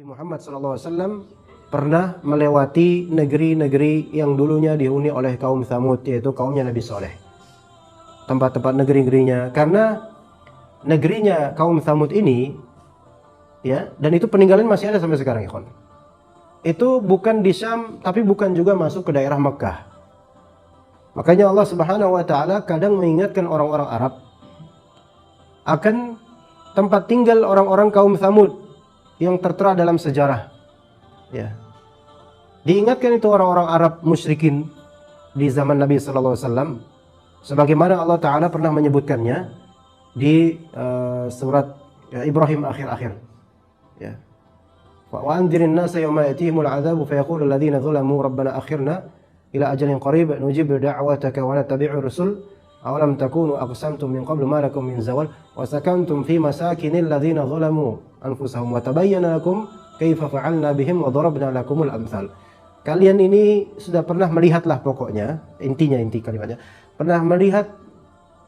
Muhammad SAW pernah melewati negeri-negeri yang dulunya dihuni oleh kaum Tsamud, yaitu kaumnya Nabi Saleh. Tempat-tempat negeri-negerinya, karena negerinya kaum Tsamud ini, ya, dan itu peninggalan masih ada sampai sekarang, ya, itu bukan di Syam, tapi bukan juga masuk ke daerah Mekah. Makanya Allah Subhanahu wa Ta'ala kadang mengingatkan orang-orang Arab akan tempat tinggal orang-orang kaum Tsamud yang tertera dalam sejarah, ya. Diingatkan itu orang-orang Arab musyrikin di zaman Nabi Sallallahu Alaihi Wasallam, sebagaimana Allah Taala pernah menyebutkannya di surat Ibrahim akhir-akhir, ya. Wa anzirin nasa yawma yatihimul adzabu fayaqulu alladziina dzalamu rabbana akhirna ila ajalin qarib nujib da'wataka wa nattabi'ur rusul awalam takunu aqsamtum min qablu ma lakum min zawal wa sakantum fi masakinil ladzina dzalamu anfusahum wa tabayyana lakum kaifa fa'alna bihim wa darabna lakumul amsal. Kalian ini sudah pernah melihatlah, pokoknya inti kalimatnya, pernah melihat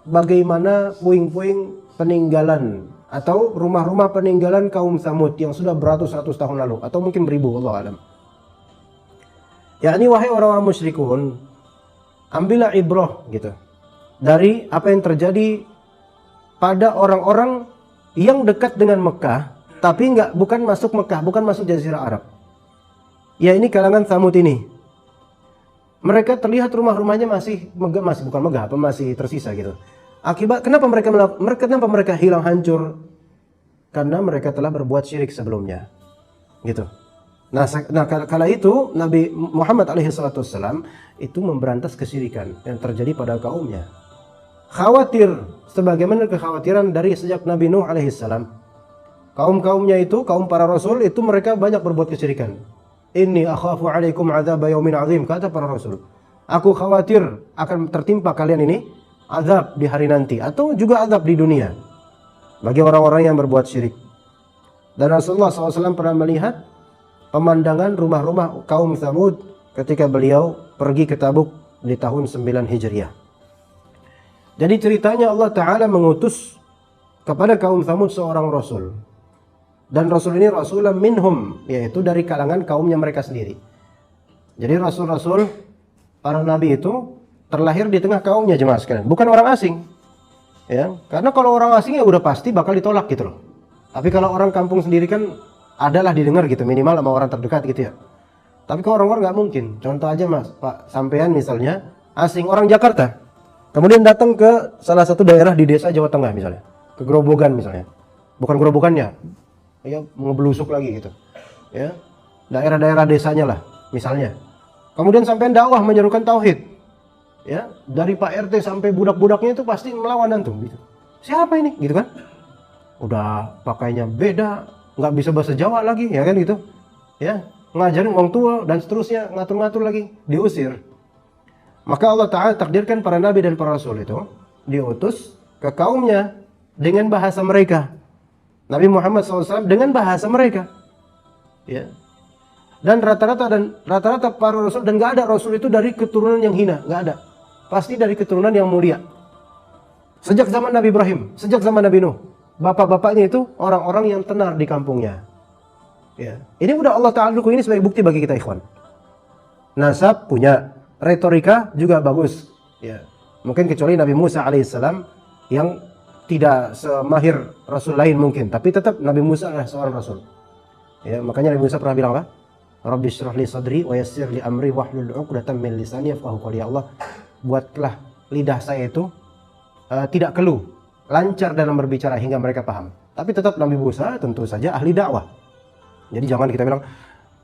bagaimana puing-puing peninggalan atau rumah-rumah peninggalan kaum Tsamud yang sudah beratus-ratus tahun lalu atau mungkin beribu, Allah alam. Yakni wahai orang-orang musyrikun, ambillah ibrah gitu dari apa yang terjadi pada orang-orang yang dekat dengan Mekah, tapi bukan masuk Mekah, bukan masuk Jazirah Arab. Ya, ini kalangan Tsamud ini. Mereka terlihat rumah-rumahnya masih bukan megah, masih tersisa gitu. Akibat kenapa mereka hilang hancur? Karena mereka telah berbuat syirik sebelumnya. Gitu. Nah, kala itu Nabi Muhammad SAW itu memberantas kesyirikan yang terjadi pada kaumnya. Khawatir sebagaimana kekhawatiran dari sejak Nabi Nuh alaihissalam. Kaum-kaumnya itu, kaum para rasul itu, mereka banyak berbuat kesyirikan. Inni akhafu alaikum adzab yaumin azim, kata para rasul. Aku khawatir akan tertimpa kalian ini azab di hari nanti atau juga azab di dunia bagi orang-orang yang berbuat syirik. Dan Rasulullah SAW pernah melihat pemandangan rumah-rumah kaum Tsamud ketika beliau pergi ke Tabuk di tahun 9 Hijriah. Jadi ceritanya Allah Ta'ala mengutus kepada kaum Tsamud seorang Rasul. Dan Rasul ini Rasulan minhum, yaitu dari kalangan kaumnya mereka sendiri. Jadi Rasul-Rasul, para Nabi itu terlahir di tengah kaumnya, jemaah sekalian. Bukan orang asing, ya. Karena kalau orang asing ya udah pasti bakal ditolak gitu loh. Tapi kalau orang kampung sendiri kan adalah didengar gitu, minimal sama orang terdekat gitu ya. Tapi kalau orang-orang nggak mungkin. Contoh aja mas, Pak sampean misalnya asing, orang Jakarta, kemudian datang ke salah satu daerah di desa Jawa Tengah misalnya, ke Grobogan misalnya, bukan Grobogannya, ya ngebelusuk lagi gitu, ya daerah-daerah desanya lah misalnya. Kemudian sampean dakwah menyerukan tauhid, ya dari Pak RT sampai budak-budaknya itu pasti melawan antum gitu. Siapa ini gitu kan? Udah pakainya beda, nggak bisa bahasa Jawa lagi, ya kan gitu, ya ngajarin orang tua dan seterusnya, ngatur-ngatur lagi, diusir. Maka Allah Ta'ala takdirkan para nabi dan para rasul itu diutus ke kaumnya dengan bahasa mereka. Nabi Muhammad SAW dengan bahasa mereka, ya. Dan rata-rata para rasul, dan nggak ada rasul itu dari keturunan yang hina, nggak ada. Pasti dari keturunan yang mulia. Sejak zaman Nabi Ibrahim, sejak zaman Nabi Nuh, bapak-bapaknya itu orang-orang yang tenar di kampungnya. Ya. Ini udah Allah Ta'ala dukung, ini sebagai bukti bagi kita, ikhwan. Nasab punya, retorika juga bagus. Ya. Mungkin kecuali Nabi Musa alaihissalam yang tidak semahir rasul lain mungkin, tapi tetap Nabi Musa adalah seorang rasul. Ya, makanya Nabi Musa pernah bilang apa? Rabbi shrah li sadri wa yassir li amri wahlul 'uqdatam min lisani yafqahu qawli. Ya Allah, buatlah lidah saya itu tidak keluh, lancar dalam berbicara hingga mereka paham. Tapi tetap Nabi Musa tentu saja ahli dakwah. Jadi jangan kita bilang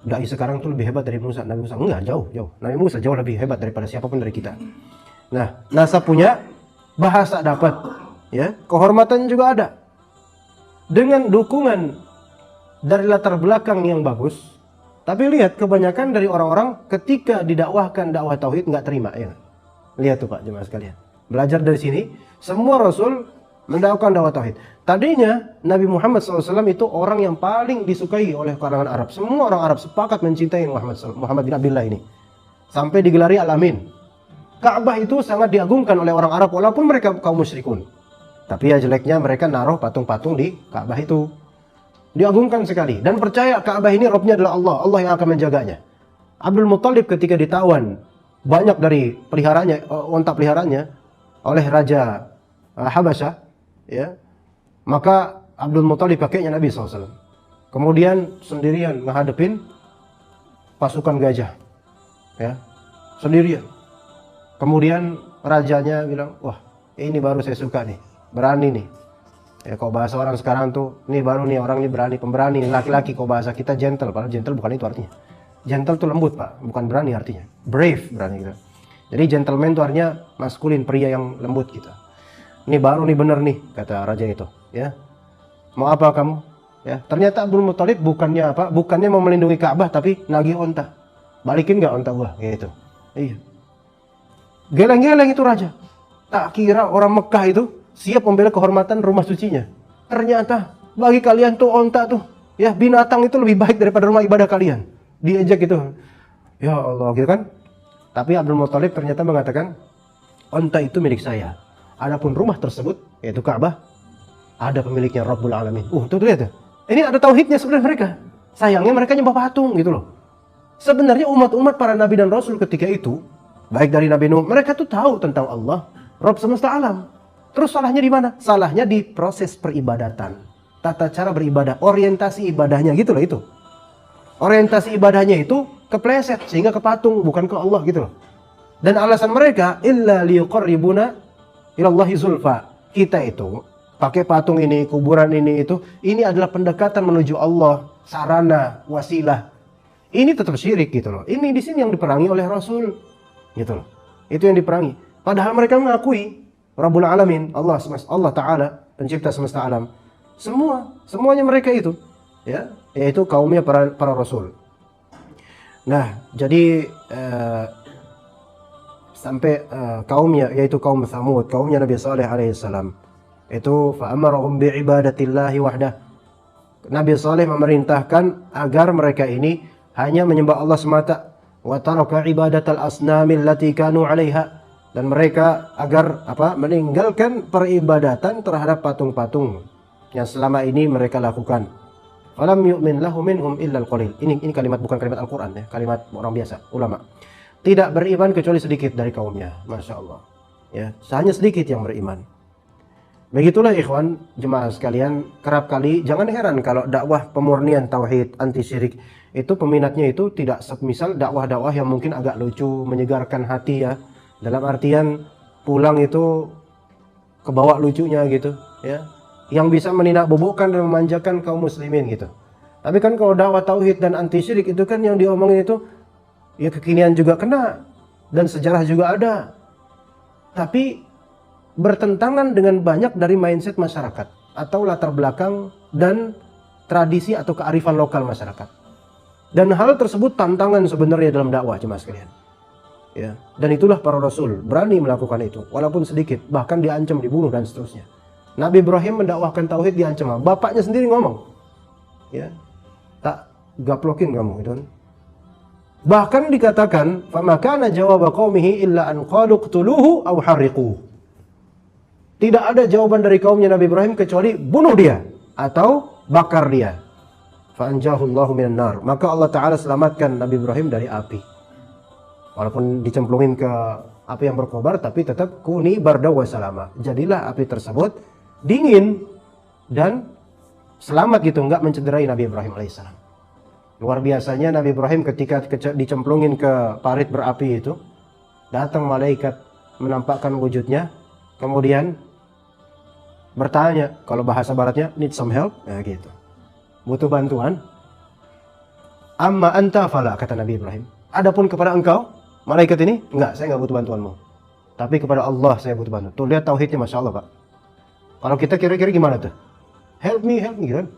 dai sekarang tuh lebih hebat dari Musa. Nabi Musa enggak, jauh. Nabi Musa jauh lebih hebat daripada siapapun dari kita. Nah, nasab punya, bahasa dapat, ya, kehormatan juga ada. Dengan dukungan dari latar belakang yang bagus. Tapi lihat kebanyakan dari orang-orang ketika didakwahkan dakwah tauhid nggak terima ya. Lihat tuh Pak jemaah sekalian. Belajar dari sini, semua Rasul mendakwahkan dakwah tauhid. Tadinya Nabi Muhammad SAW itu orang yang paling disukai oleh kalangan Arab. Semua orang Arab sepakat mencintai Muhammad bin Abdullah ini. Sampai digelari Al-Amin. Ka'bah itu sangat diagungkan oleh orang Arab walaupun mereka kaum musyrikun. Tapi ya jeleknya mereka naruh patung-patung di Ka'bah itu. Diagungkan sekali dan percaya Ka'bah ini Robnya adalah Allah, Allah yang akan menjaganya. Abdul Muttalib ketika ditawan banyak dari onta peliharanya oleh Raja Habasyah, ya, maka Abdul Muttalib pakainya Nabi SAW. Kemudian sendirian menghadapin pasukan gajah, ya, sendirian. Kemudian rajanya bilang, wah ini baru saya suka nih, berani nih. Ya, kok bahasa orang sekarang tuh, ini baru nih orang ini berani, pemberani, laki-laki. Kok bahasa kita gentle, padahal gentle bukan itu artinya. Gentle tuh lembut Pak, bukan berani artinya. Brave berani gitu. Jadi gentleman itu artinya maskulin, pria yang lembut gitu. Ini baru nih bener nih, kata raja itu. Ya, mau apa kamu? Ya, ternyata Abdul Muttalib bukannya apa? Bukannya mau melindungi Ka'bah, tapi nagih onta. Balikin nggak onta gua? Gitu. Iya. Geleng-geleng itu raja. Tak kira orang Mekah itu siap membela kehormatan rumah sucinya. Ternyata bagi kalian tuh onta tuh, ya binatang itu lebih baik daripada rumah ibadah kalian. Diejek gitu. Ya Allah gitu kan. Tapi Abdul Muttalib ternyata mengatakan, onta itu milik saya. Adapun rumah tersebut, yaitu Ka'bah, ada pemiliknya Rabbul Alamin. Tuh lihat tuh. Ini ada tauhidnya sebenarnya mereka. Sayangnya mereka nyembah patung gitu loh. Sebenarnya umat-umat para nabi dan rasul ketika itu, baik dari Nabi Nuh, mereka tuh tahu tentang Allah, Rabb semesta alam. Terus salahnya di mana? Salahnya di proses peribadatan. Tata cara beribadah, orientasi ibadahnya gitu loh itu. Orientasi ibadahnya itu kepleset sehingga ke patung, bukan ke Allah gitu loh. Dan alasan mereka illa liyuqarribuna ilallahi zulfa. Kita itu pakai patung ini, kuburan ini itu, ini adalah pendekatan menuju Allah, sarana, wasilah. Ini tetap syirik gitu loh. Ini di sini yang diperangi oleh Rasul gitu loh. Itu yang diperangi. Padahal mereka mengakui Rabbul Alamin, Allah Ta'ala, pencipta semesta alam. Semuanya mereka itu, ya, yaitu kaumnya para rasul. Nah, jadi sampai kaumnya, yaitu kaum Tsamud, kaumnya Nabi Saleh alaihissalam, itu fa'amarahum bi'ibadatillahi wahdah. Nabi Saleh memerintahkan agar mereka ini hanya menyembah Allah semata, wa taraka ibadatal asnamil lati kanu 'alaiha, dan mereka agar meninggalkan peribadatan terhadap patung-patung yang selama ini mereka lakukan. Falam yu'min lahu minhum illa al-qalil. Ini kalimat, bukan kalimat Al-Qur'an ya, kalimat orang biasa, ulama. Tidak beriman kecuali sedikit dari kaumnya, Masya Allah. Ya, hanya sedikit yang beriman. Begitulah ikhwan jemaah sekalian, kerap kali jangan heran kalau dakwah pemurnian tauhid anti syirik itu peminatnya itu tidak semisal dakwah-dakwah yang mungkin agak lucu, menyegarkan hati ya. Dalam artian pulang itu kebawa lucunya gitu ya, yang bisa meninak-bobokkan dan memanjakan kaum muslimin gitu. Tapi kan kalau dakwah tauhid dan anti syirik itu kan yang diomongin itu ya kekinian juga kena dan sejarah juga ada. Tapi bertentangan dengan banyak dari mindset masyarakat atau latar belakang dan tradisi atau kearifan lokal masyarakat. Dan hal tersebut tantangan sebenarnya dalam dakwah jemaah sekalian. Ya, dan itulah para rasul berani melakukan itu walaupun sedikit, bahkan diancam dibunuh dan seterusnya. Nabi Ibrahim mendakwahkan tauhid diancam, bapaknya sendiri ngomong, ya, tak gaplokin kamu gitu. Bahkan dikatakan, famakana jawab qaumihi illa an qalu qtuluhu aw harriquhu. Tidak ada jawaban dari kaumnya Nabi Ibrahim kecuali bunuh dia atau bakar dia. Fa anjahullahu minan nar. Maka Allah Ta'ala selamatkan Nabi Ibrahim dari api. Walaupun dicemplungin ke api yang berkobar, tapi tetap kuni barda wa salama. Jadilah api tersebut dingin dan selamat gitu, enggak mencederai Nabi Ibrahim alaihissalam. Luar biasanya Nabi Ibrahim ketika dicemplungin ke parit berapi itu, datang malaikat menampakkan wujudnya, kemudian bertanya, kalau bahasa baratnya, need some help, ya gitu, butuh bantuan. Amma anta fala, kata Nabi Ibrahim. Adapun kepada engkau, malaikat ini, enggak, saya enggak butuh bantuanmu. Tapi kepada Allah saya butuh bantuan. Tuh lihat tauhidnya, Masya Allah Pak. Kalau kita kira-kira gimana tuh? Help me gitu kan?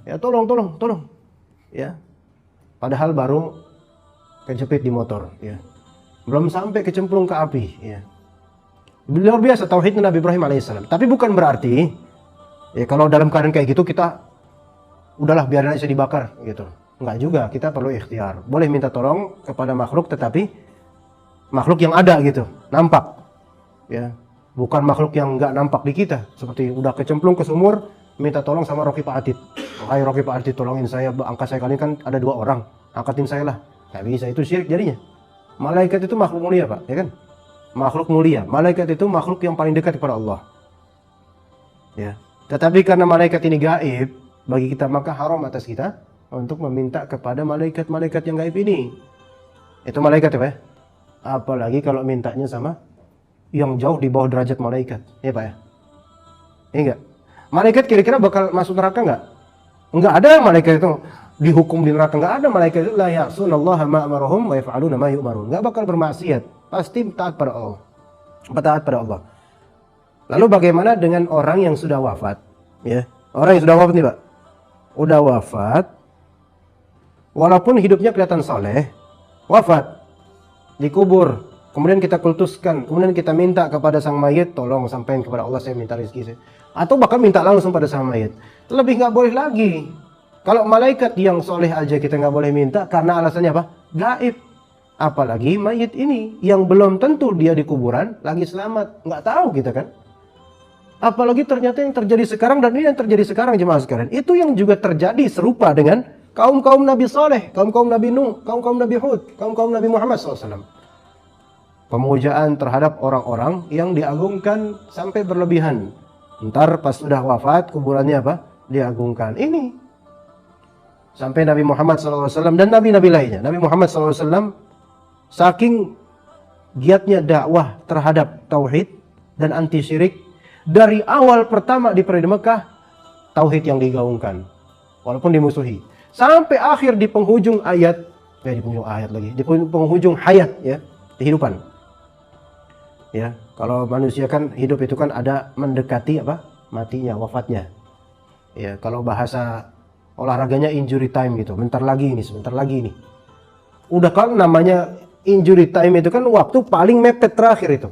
Ya tolong, ya. Padahal baru kejepit di motor, ya. Belum sampai kecemplung ke api, ya. Luar biasa tauhid Nabi Ibrahim alaihissalam. Tapi bukan berarti, ya kalau dalam keadaan kayak gitu kita udahlah biarin aja dibakar, gitu. Enggak juga, kita perlu ikhtiar. Boleh minta tolong kepada makhluk, tetapi makhluk yang ada gitu, nampak, ya. Bukan makhluk yang nggak nampak di kita, seperti udah kecemplung ke sumur, minta tolong sama Rocky Pak Atid. Hai Rocky Pak Atid, tolongin saya, angkat saya, kali kan ada 2 orang, angkatin saya lah. Nggak bisa, itu syirik jadinya. Malaikat itu makhluk mulia Pak, ya kan? Makhluk mulia. Malaikat itu makhluk yang paling dekat kepada Allah. Ya. Tetapi karena malaikat ini gaib bagi kita, maka haram atas kita untuk meminta kepada malaikat-malaikat yang gaib ini. Itu malaikat ya Pak? Apalagi kalau mintanya sama yang jauh di bawah derajat malaikat, ya Pak ya? Enggak. Malaikat kira-kira bakal masuk neraka enggak? Enggak ada malaikat itu dihukum di neraka, enggak ada malaikat itu la ya'sunallaha ma amarahum wa yaf'aluna ma yu'marun. Enggak bakal bermaksiat, pasti taat pada Allah. Taat pada Allah. Lalu bagaimana dengan orang yang sudah wafat? Ya, orang yang sudah wafat nih Pak. Udah wafat, walaupun hidupnya kelihatan soleh, wafat, dikubur. Kemudian kita kultuskan, kemudian kita minta kepada sang mayit, tolong sampaikan kepada Allah, saya minta rezeki saya. Atau bahkan minta langsung pada sang mayit. Lebih nggak boleh lagi. Kalau malaikat yang soleh aja kita nggak boleh minta, karena alasannya apa? Gaib. Apalagi mayit ini, yang belum tentu dia di kuburan, lagi selamat. Nggak tahu kita kan. Apalagi ternyata yang terjadi sekarang, dan ini yang terjadi sekarang jemaah sekalian. Itu yang juga terjadi serupa dengan kaum-kaum Nabi Saleh, kaum-kaum Nabi Nuh, kaum-kaum Nabi Hud, kaum-kaum Nabi Muhammad SAW. Pemujaan terhadap orang-orang yang diagungkan sampai berlebihan. Ntar pas sudah wafat, kuburannya apa? Diagungkan. Ini. Sampai Nabi Muhammad SAW dan Nabi-Nabi lainnya. Nabi Muhammad SAW saking giatnya dakwah terhadap tauhid dan anti syirik. Dari awal pertama di periode Mekah, tauhid yang digaungkan. Walaupun dimusuhi. Sampai akhir di penghujung ayat. Di penghujung ayat lagi. Di penghujung hayat ya. Kehidupan. Ya, kalau manusia kan hidup itu kan ada mendekati apa? Matinya, wafatnya. Ya, kalau bahasa olahraganya injury time gitu. Sebentar lagi ini. Udah kan namanya injury time itu kan waktu paling mepet terakhir itu.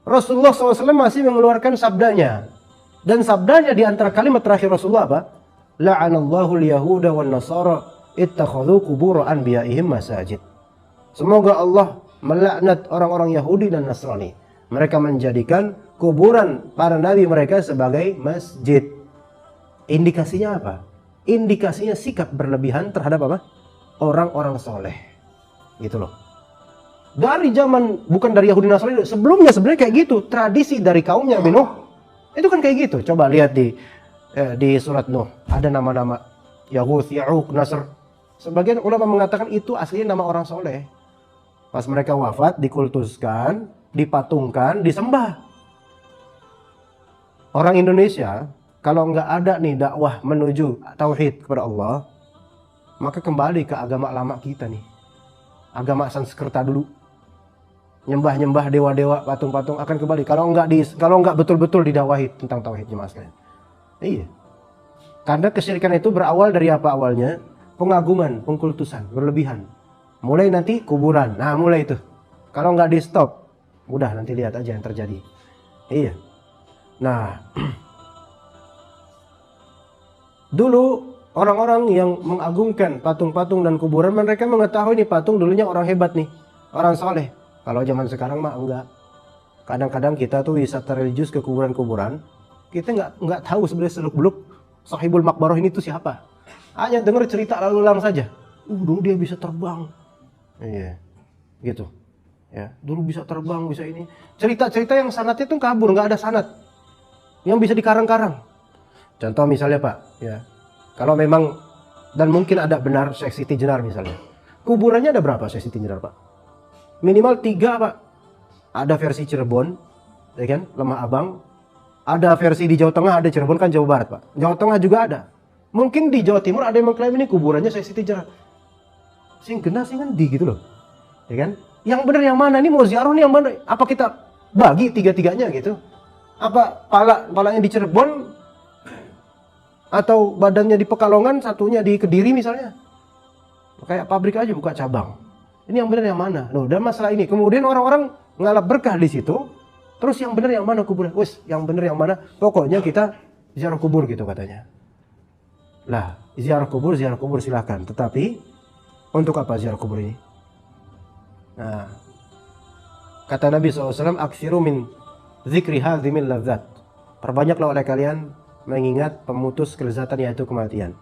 Rasulullah SAW masih mengeluarkan sabdanya. Dan sabdanya di antara kalimat terakhir Rasulullah apa? La'anallahu al-yahuda wan nasara ittakhadhu qubur anbiya'ihim masajid. Semoga Allah melaknat orang-orang Yahudi dan Nasrani. Mereka menjadikan kuburan para nabi mereka sebagai masjid. Indikasinya apa? Indikasinya sikap berlebihan terhadap apa? Orang-orang soleh. Gitu loh. Dari zaman, bukan dari Yahudi Nasrani, sebelumnya sebenarnya kayak gitu. Tradisi dari kaumnya Nabi Nuh. Itu kan kayak gitu. Coba lihat di surat Nuh. Ada nama-nama Yahuth, Ya'uq, Nasr. Sebagian ulama mengatakan itu aslinya nama orang soleh. Pas mereka wafat, dikultuskan, dipatungkan, disembah. Orang Indonesia, kalau nggak ada nih dakwah menuju tauhid kepada Allah, maka kembali ke agama lama kita nih. Agama Sanskerta dulu. Nyembah-nyembah dewa-dewa, patung-patung akan kembali. Kalau nggak betul-betul didakwahi tentang tauhid jemaah sekalian. Iya. Karena kesyirikan itu berawal dari apa awalnya? Pengagungan, pengkultusan, berlebihan. Mulai nanti kuburan. Nah, mulai itu. Kalau nggak di stop, udah nanti lihat aja yang terjadi. Iya. Nah, dulu orang-orang yang mengagungkan patung-patung dan kuburan, mereka mengetahui nih patung dulunya orang hebat nih, orang soleh. Kalau zaman sekarang mah enggak. Kadang-kadang kita tuh wisata religius ke kuburan-kuburan, kita nggak tahu sebenarnya seluk-beluk sahibul makbaroh ini tuh siapa. Hanya dengar cerita lalu lalang saja. Dulu dia bisa terbang. Iya, gitu. Ya, dulu bisa terbang, bisa ini. Cerita-cerita yang sanatnya itu kabur, nggak ada sanat. Yang bisa dikarang-karang. Contoh misalnya Pak, ya. Kalau memang dan mungkin ada benar Syekh Siti Jenar misalnya. Kuburannya ada berapa Syekh Siti Jenar Pak? Minimal 3 Pak. Ada versi Cirebon, ya kan? Lemah Abang. Ada versi di Jawa Tengah, ada Cirebon kan Jawa Barat Pak. Jawa Tengah juga ada. Mungkin di Jawa Timur ada yang mengklaim ini kuburannya Syekh Siti Jenar. Sing kena sing kan gitu loh. Ya kan? Yang benar yang mana? Ini mau ziarah nih yang mana? Apa kita bagi tiga-tiganya gitu? Apa palanya di Cirebon atau badannya di Pekalongan, satunya di Kediri misalnya. Kayak pabrik aja buka cabang. Ini yang benar yang mana? Loh, dan masalah ini. Kemudian orang-orang ngalap berkah di situ. Terus yang benar yang mana kuburan? Wes, yang benar yang mana? Pokoknya kita ziarah kubur gitu katanya. Lah, ziarah kubur silakan. Tetapi untuk apa ziarah kubur ini? Nah, kata Nabi SAW, aksiru min zikri hadhimil ladzat. Perbanyaklah oleh kalian mengingat pemutus kelezatan yaitu kematian.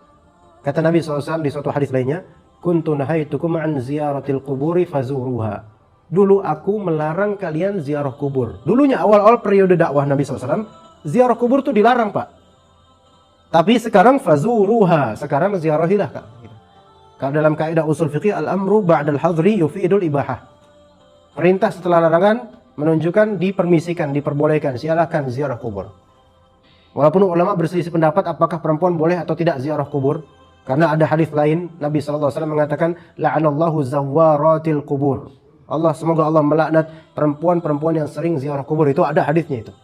Kata Nabi SAW di suatu hadis lainnya, kuntu nahaitukum an ziyaratil quburi fazuruha. Dulu aku melarang kalian ziarah kubur. Dulunya awal-awal periode dakwah Nabi SAW, ziarah kubur itu dilarang, Pak. Tapi sekarang fazuruha, sekarang ziarahilah, Kak. Kalau dalam kaidah usul fikih, al-amru ba'dal hadri yufidul ibahah. Perintah setelah larangan menunjukkan dipermisikan, diperbolehkan, silakan ziarah kubur. Walaupun ulama berselisih pendapat apakah perempuan boleh atau tidak ziarah kubur, karena ada hadis lain Nabi SAW mengatakan la'anallahu zawwaratil kubur. Semoga Allah melaknat perempuan-perempuan yang sering ziarah kubur. Itu ada hadisnya itu.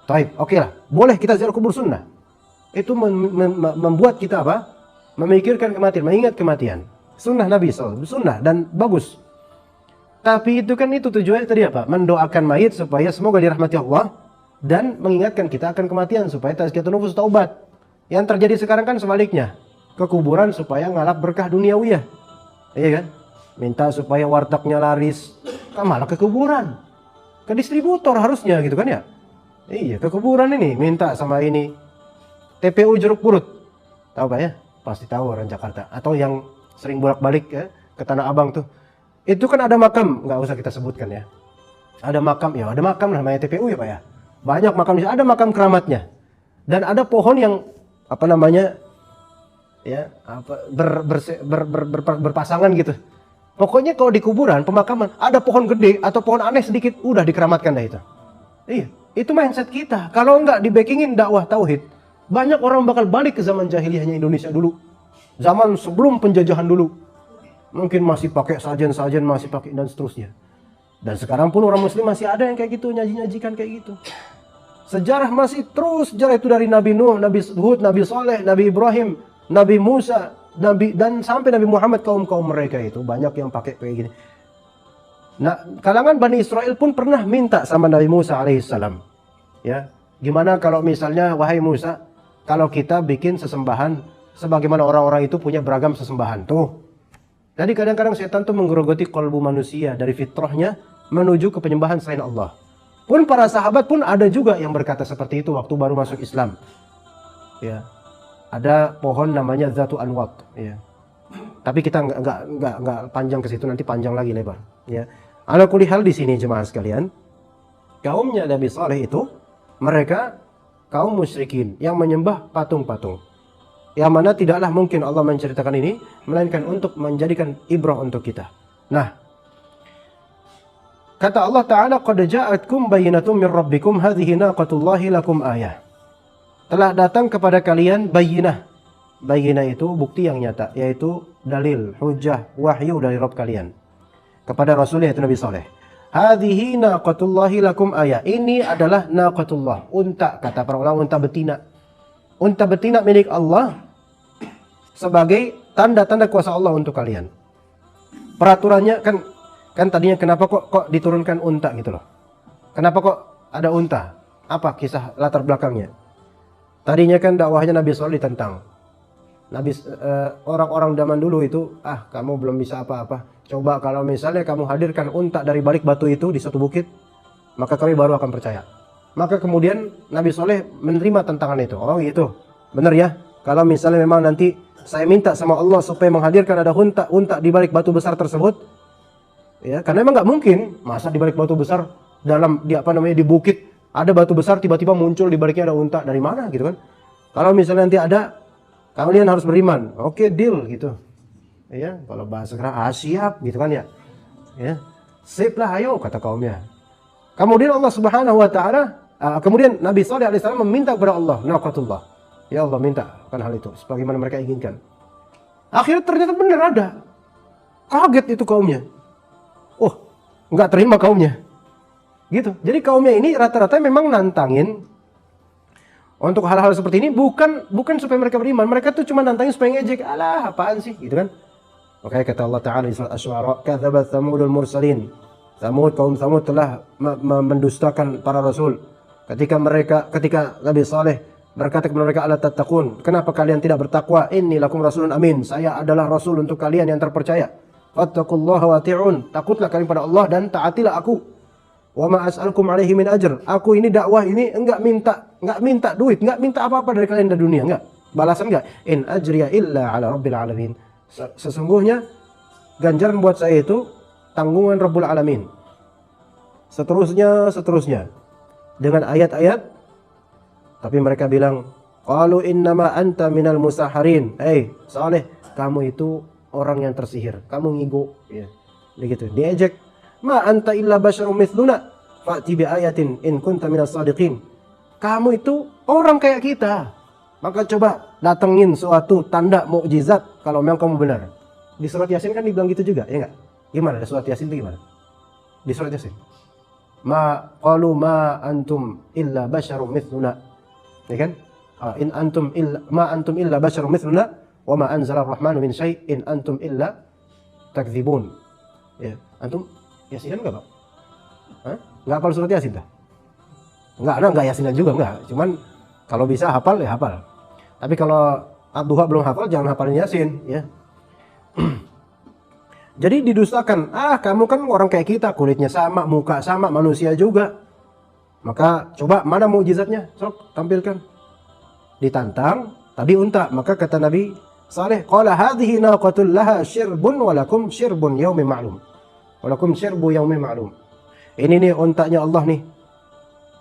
Taib, oke lah. Boleh kita ziarah kubur sunnah. Itu membuat kita apa? Memikirkan kematian, mengingat kematian. Sunnah Nabi SAW, sunnah dan bagus. Tapi itu kan itu tujuannya tadi apa? Mendoakan mayit supaya semoga dirahmati Allah dan mengingatkan kita akan kematian supaya tazkiyatun nufus taubat. Yang terjadi sekarang kan sebaliknya. Ke kuburan supaya ngalap berkah duniawiyah. Iya kan? Minta supaya wartegnya laris, kan malah ke kuburan, ke distributor harusnya gitu kan ya. Iya, ke kuburan ini minta sama ini TPU Jeruk Purut, tahu gak ya? Pasti tahu orang Jakarta atau yang sering bolak-balik ya ke Tanah Abang tuh. Itu kan ada makam, nggak usah kita sebutkan ya. Ada makam ya, ada makam namanya TPU ya Pak ya. Banyak makam di sana, ada makam keramatnya dan ada pohon yang apa namanya ya berpasangan gitu. Pokoknya kalau di kuburan, pemakaman, ada pohon gede atau pohon aneh sedikit, udah dikeramatkan dah itu. Iya, itu mindset kita. Kalau enggak dibackingin dakwah tauhid, banyak orang bakal balik ke zaman jahiliyahnya Indonesia dulu. Zaman sebelum penjajahan dulu. Mungkin masih pakai sajen-sajen, masih pakai dan seterusnya. Dan sekarang pun orang muslim masih ada yang kayak gitu, nyaji-nyajikan kayak gitu. Sejarah masih terus, sejarah itu dari Nabi Nuh, Nabi Hud, Nabi Saleh, Nabi Ibrahim, Nabi Musa, Nabi dan sampai Nabi Muhammad, kaum mereka itu banyak yang pakai kayak gini. Nah, kalangan Bani Israel pun pernah minta sama Nabi Musa alaihissalam. Ya, gimana kalau misalnya wahai Musa, kalau kita bikin sesembahan sebagaimana orang-orang itu punya beragam sesembahan tuh. Jadi kadang-kadang setan tuh menggerogoti kalbu manusia dari fitrahnya menuju ke penyembahan selain Allah. Pun para sahabat pun ada juga yang berkata seperti itu waktu baru masuk Islam. Ya. Ada pohon namanya Zatu Anwat, ya. Tapi kita nggak panjang ke situ, nanti panjang lagi lebar, ya. Ala kulli hal di sini jemaah sekalian, kaumnya Nabi Saleh itu mereka kaum musyrikin yang menyembah patung-patung. Yang mana tidaklah mungkin Allah menceritakan ini melainkan untuk menjadikan ibrah untuk kita. Nah, kata Allah Ta'ala, qad ja'atkum bayyinatun min rabbikum hadhihi naqatullahi lakum ayah. Telah datang kepada kalian bayyinah. Bayyinah itu bukti yang nyata, yaitu dalil, hujah, wahyu dari Rabb kalian kepada Rasul yaitu Nabi Saleh. Hadhihi naqatullahi lakum ayah. Ini adalah naqatullah, unta, kata para ulama, unta betina. Unta betina milik Allah sebagai tanda-tanda kuasa Allah untuk kalian. Peraturannya kan tadinya kenapa kok diturunkan unta gitu loh. Kenapa kok ada unta? Apa kisah latar belakangnya? Tadinya kan dakwahnya Nabi SAW ditentang. Orang-orang zaman dulu itu, kamu belum bisa apa-apa. Coba kalau misalnya kamu hadirkan unta dari balik batu itu di suatu bukit, maka kami baru akan percaya. Maka kemudian Nabi Saleh menerima tantangan itu. Oh gitu, benar ya. Kalau misalnya memang nanti saya minta sama Allah supaya menghadirkan ada unta di balik batu besar tersebut, ya, karena memang nggak mungkin masa di balik batu besar di bukit. Ada batu besar tiba-tiba muncul di baliknya ada unta, dari mana gitu kan? Kalau misalnya nanti ada, kalian harus beriman. Oke, deal gitu. Ya, kalau bahasa sekarang siap gitu kan ya. Ya. Sip lah, ayo kata kaumnya. Kemudian Allah Subhanahu wa taala, kemudian Nabi Shalih alaihissalam meminta kepada Allah, naqatullah. Ya Allah, minta kan hal itu sebagaimana mereka inginkan. Akhirnya ternyata benar ada. Kaget itu kaumnya. Oh, enggak terima kaumnya. Gitu. Jadi kaumnya ini rata-rata memang nantangin Untuk hal-hal seperti ini bukan supaya mereka beriman, mereka tuh cuma nantangin supaya ngejek. Alah, apaan sih, gitu kan? Makanya kata Allah Ta'ala di surat Asy-Syu'ara, "Kadzabat Tsamudul mursalin." Kaum Tsamud telah mendustakan para rasul. Ketika Nabi Saleh berkata kepada mereka, "Ala tattaqun?" Kenapa kalian tidak bertakwa? "Inni lakum rasulun amin." Saya adalah rasul untuk kalian yang terpercaya. "Fattaqullaha wa ati'un." Takutlah kalian pada Allah dan taatilah aku. "Wa ma as'alukum alaihi min ajr." Aku ini dakwah ini enggak minta duit, enggak minta apa-apa dari kalian dari dunia, enggak. Balasan enggak. "In ajriya illa ala rabbil alamin." Sesungguhnya ganjaran buat saya itu tanggungan Rabbul Alamin. Seterusnya dengan ayat-ayat. Tapi mereka bilang, qalu innama anta minal musaharin. Saleh, kamu itu orang yang tersihir, kamu ngigo, ya. Begitu, diejek. Ma anta illa basyarum mithluna, fa'ti bi ayatin in kunta minas shadiqin. Kamu itu orang kayak kita. Maka coba datengin suatu tanda mukjizat kalau memang kamu benar. Di surat Yasin kan dibilang gitu juga, ya enggak? Gimana di surat Yasin itu gimana? Di surat Yasin. Qalu ma antum illa basyarum mithluna. Ya kan? In antum illa ma antum illa basyarum mithluna wa ma anzala ar-rahmanu min syai' in antum illa takdzibun. Ya, antum Yasinan enggak, Pak? Hah? Enggak hafal surat Yasin dah? Enggak Yasinan juga enggak. Cuman kalau bisa hafal ya hafal. Tapi kalau Ad-Duha belum hafal jangan hafalin Yasin, ya. Jadi didustakan, kamu kan orang kayak kita, kulitnya sama, muka sama, manusia juga. Maka coba mana mukjizatnya? Sok tampilkan. Ditantang, tadi unta. Maka kata Nabi Saleh, qala hadhihi naqatul laha syirbun wa lakum syirbun yaumin ma'lum. Wa lakum syirbu yaumin ma'lum. Ini nih untanya Allah nih.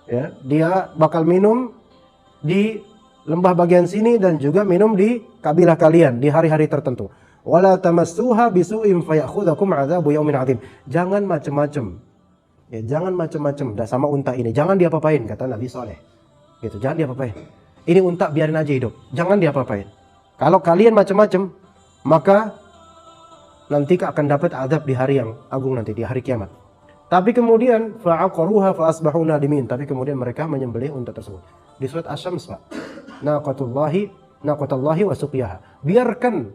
Ya, dia bakal minum di lembah bagian sini dan juga minum di kabilah kalian di hari-hari tertentu. Wala tamassuha bisu'in fayakhudhukum 'adzabu yaumin 'adzim. Jangan macam-macam. Ya, jangan macam-macam sama unta ini. Jangan diapa-apain kata Nabi Saleh. Gitu, jangan diapa-apain. Ini unta biarin aja hidup. Jangan diapa-apain. Kalau kalian macam-macam, maka nanti akan dapat azab di hari yang agung nanti, di hari kiamat. Tapi kemudian fa'aqaruha fa'asbahu nadimin. Tapi kemudian mereka menyembelih unta tersebut. Di surat Asy-Syams, Pak. Naqatullahi wa suqiyaha. Biarkan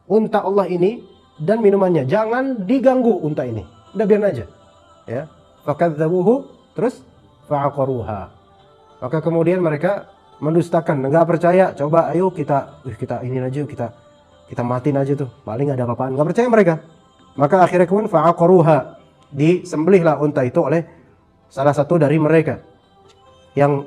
unta Allah ini dan minumannya, jangan diganggu unta ini. Udah biarin aja. Ya. Fakadzabuhu, terus fa'aqaruha. Maka kemudian mereka mendustakan, enggak percaya. Coba ayo kita ini aja, kita matiin aja tuh. Paling enggak ada apa-apaan. Enggak percaya mereka. Maka akhirnya kemudian fa'aqaruha. Disembelihlah unta itu oleh salah satu dari mereka yang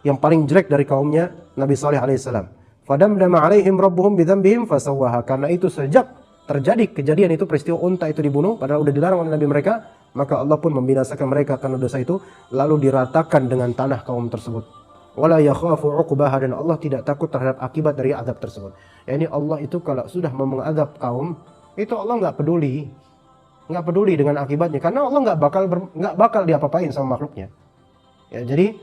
paling jelek dari kaumnya Nabi Saleh alaihissalam. Fadamdama alaihim rabbuhum bidzambihim fasawwaha. Karena itu sejak terjadi kejadian itu, peristiwa unta itu dibunuh padahal udah dilarang oleh Nabi mereka, maka Allah pun membinasakan mereka karena dosa itu, lalu diratakan dengan tanah kaum tersebut. Wala yakhafu 'uqbaha, dan Allah tidak takut terhadap akibat dari azab tersebut. Yani Allah itu kalau sudah mau mengadab kaum, itu Allah enggak peduli dengan akibatnya, karena Allah enggak bakal diapa-apain sama makhluknya. Ya, jadi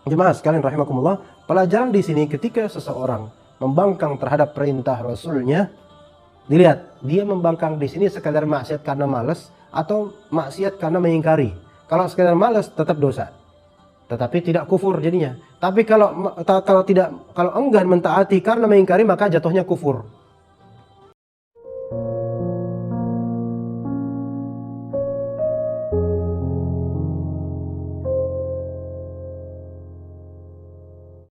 jemaah sekalian rahimakumullah, pelajaran di sini ketika seseorang membangkang terhadap perintah Rasulnya, dilihat dia membangkang di sini sekadar maksiat karena malas atau maksiat karena mengingkari. Kalau sekadar malas tetap dosa, tetapi tidak kufur jadinya. Tapi kalau enggan mentaati karena mengingkari, maka jatuhnya kufur.